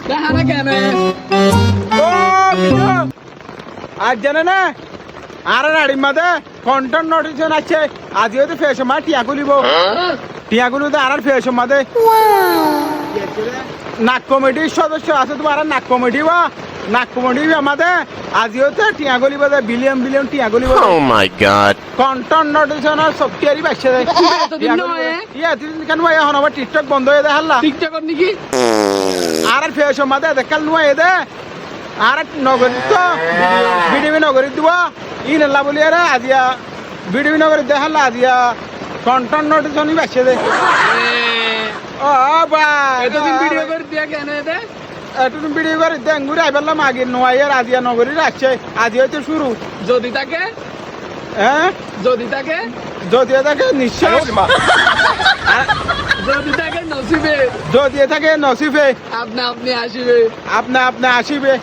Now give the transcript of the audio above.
দেখা না কেন আজ জানে না আর গাড়ির মাঝে কন্ট্রোল নোটিশন আছে আজ হয়তো ফেস মা টিয়া গুলিব টিয়া গুলিতে আর ফেস মাঝে নাক কমিটির সদস্য আছে তোমার নাক কমিটি বা নাক কমিটি আমাদের আজ হয়তো টিয়া গুলিব বিলিয়ন বিলিয়ন টিয়া গুলিব Oh my god. কন্ট্রোল নোটিশন সফটওয়্যারই বাচ্চা দেয় কেন ভাই এখন আবার টিকটক বন্ধ হয়ে দেয় হাল্লা টিকটক নাকি আর ফেস মাঝে দেখাল নুয়া এদে আর নগরী তো বিডিবি নগরী দিব ই নেলা বলি আরে আজিয়া বিডিবি নগরী দেখাল্লা আজিয়া কন্ট্রোল নোটিশনই বাচ্চা দেয় ও ভাই এতদিন ভিডিও করে দিয়া কেন এতে এতদিন ভিডিও করে দেন ঘুরে আইবাল্লাম আগে নোয়াইয়ার আজিয়া নগরী রাখছে আজি হয়তো শুরু যদি থাকে হ্যাঁ যদি থাকে যদি থাকে নিশ্চয় যদি থাকে নসিবে যদি থাকে নসিবে আপনি আসিবে আপনা আপনা আসিবে